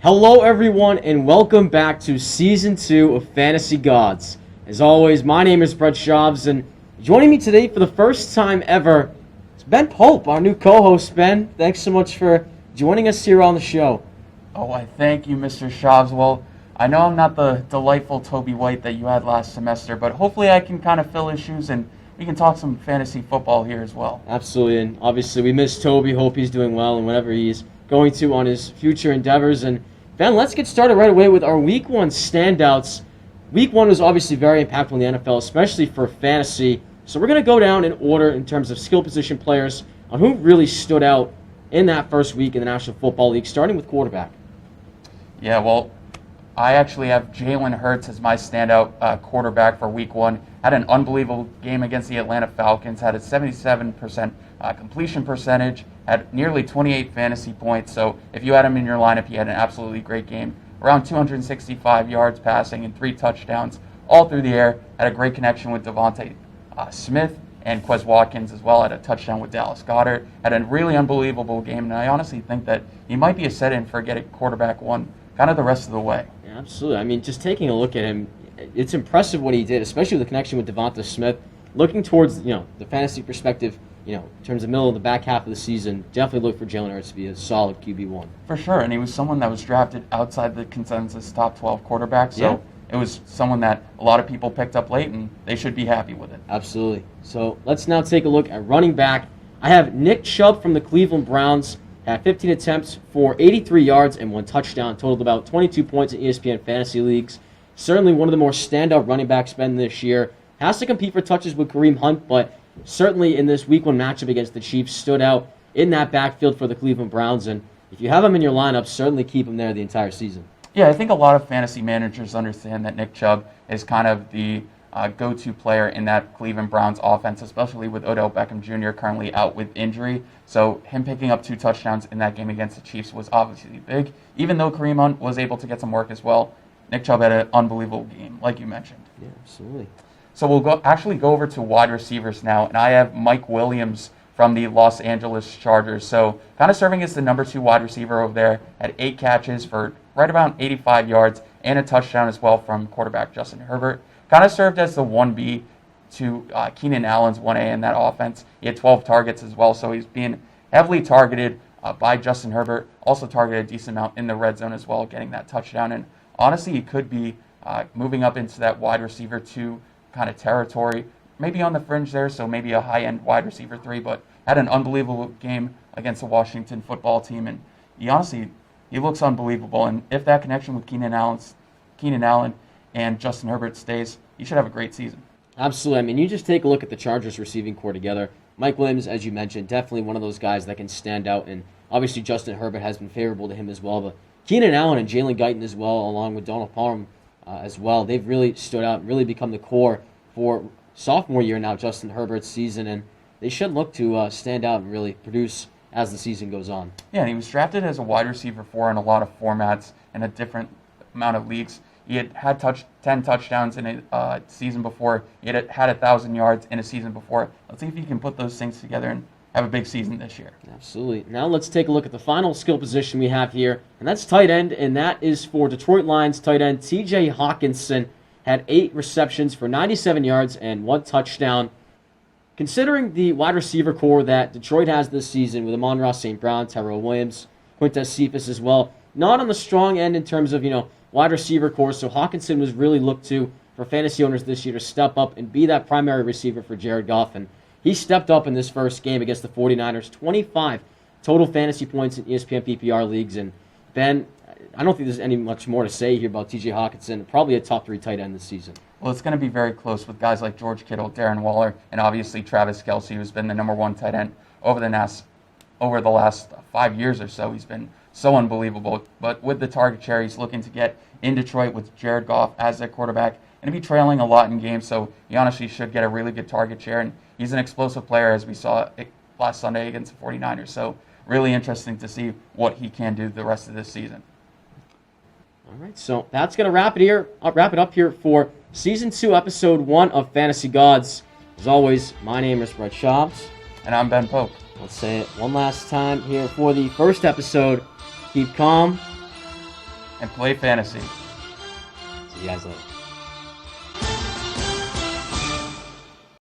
Hello, everyone, and welcome back to Season 2 of Fantasy Gods. As always, my name is Brett Chaves, and joining me today for the first time ever is Ben Pope, our new co-host. Ben, thanks so much for joining us here on the show. Oh, I thank you, Mr. Chaves. Well, I know I'm not the delightful Toby White that you had last semester, but hopefully I can kind of fill his shoes and we can talk some fantasy football here as well. Absolutely, and obviously we miss Toby. Hope he's doing well and whatever he's going to on his future endeavors. And Ben, let's get started right away with our Week 1 standouts. Week 1 was obviously very impactful in the NFL, especially for fantasy. So we're going to go down in order in terms of skill position players on who really stood out in that first week in the National Football League, starting with quarterback. Yeah, well, I actually have Jalen Hurts as my standout quarterback for Week 1. Had an unbelievable game against the Atlanta Falcons, had a 77% completion percentage, had nearly 28 fantasy points. So if you had him in your lineup, he had an absolutely great game. Around 265 yards passing and 3 touchdowns all through the air. Had a great connection with Devontae Smith and Quez Watkins as well. Had a touchdown with Dallas Goedert. Had a really unbelievable game, and I honestly think that he might be a set-in for getting quarterback 1 kind of the rest of the way. Yeah, absolutely. I mean, just taking a look at him, it's impressive what he did, especially with the connection with Devonta Smith. Looking towards, the fantasy perspective, in terms of middle of the back half of the season, definitely look for Jalen Hurts to be a solid QB1. For sure, and he was someone that was drafted outside the consensus top 12 quarterback, so It was someone that a lot of people picked up late, and they should be happy with it. Absolutely. So let's now take a look at running back. I have Nick Chubb from the Cleveland Browns. Had 15 attempts for 83 yards and 1 touchdown, totaled about 22 points in ESPN fantasy leagues. Certainly one of the more standout running backs Ben this year. Has to compete for touches with Kareem Hunt, but certainly in this Week 1 matchup against the Chiefs stood out in that backfield for the Cleveland Browns. And if you have him in your lineup, certainly keep him there the entire season. Yeah, I think a lot of fantasy managers understand that Nick Chubb is kind of the go-to player in that Cleveland Browns offense, especially with Odell Beckham Jr. currently out with injury. So him picking up 2 touchdowns in that game against the Chiefs was obviously big. Even though Kareem Hunt was able to get some work as well, Nick Chubb had an unbelievable game, like you mentioned. Yeah, absolutely. So we'll go over to wide receivers now, and I have Mike Williams from the Los Angeles Chargers. So kind of serving as the number 2 wide receiver over there, had 8 catches for right around 85 yards and a touchdown as well from quarterback Justin Herbert. Kind of served as the 1B to Keenan Allen's 1A in that offense. He had 12 targets as well, so he's being heavily targeted by Justin Herbert. Also targeted a decent amount in the red zone as well, getting that touchdown. And honestly, he could be moving up into that wide receiver 2 kind of territory. Maybe on the fringe there, so maybe a high-end wide receiver 3, but had an unbelievable game against the Washington football team. And he looks unbelievable. And if that connection with Keenan Allen and Justin Herbert stays, he should have a great season. Absolutely. I mean, you just take a look at the Chargers receiving core together. Mike Williams, as you mentioned, definitely one of those guys that can stand out, and obviously Justin Herbert has been favorable to him as well. But Keenan Allen and Jalen Guyton as well, along with Donald Parham as well, they've really stood out and really become the core for sophomore year now, Justin Herbert's season, and they should look to stand out and really produce as the season goes on. Yeah, and he was drafted as a wide receiver 4 in a lot of formats and a different amount of leagues. He had 10 touchdowns in a season before. He had 1,000 yards in a season before. Let's see if he can put those things together and have a big season this year. Absolutely. Now let's take a look at the final skill position we have here, and that's tight end, and that is for Detroit Lions tight end T.J. Hawkinson. Had 8 receptions for 97 yards and 1 touchdown. Considering the wide receiver core that Detroit has this season with Amon-Ra St. Brown, Tyrell Williams, Quintez Cephas as well, not on the strong end in terms of, wide receiver core, so Hawkinson was really looked to for fantasy owners this year to step up and be that primary receiver for Jared Goff, and he stepped up in this first game against the 49ers, 25 total fantasy points in ESPN PPR leagues, and Ben, I don't think there's any much more to say here about T.J. Hawkinson, probably a top 3 tight end this season. Well, it's going to be very close with guys like George Kittle, Darren Waller, and obviously Travis Kelce, who's been the number 1 tight end over the last 5 years or so. He's been so unbelievable. But with the target share, he's looking to get in Detroit with Jared Goff as their quarterback and to be trailing a lot in games. So he honestly should get a really good target share. And he's an explosive player, as we saw last Sunday against the 49ers. So really interesting to see what he can do the rest of this season. All right, so that's going to wrap it up here for Season 2, Episode 1 of Fantasy Gods. As always, my name is Brett Chaves. And I'm Ben Pope. Let's say it one last time here for the first episode. Keep calm, and play fantasy. See you guys later.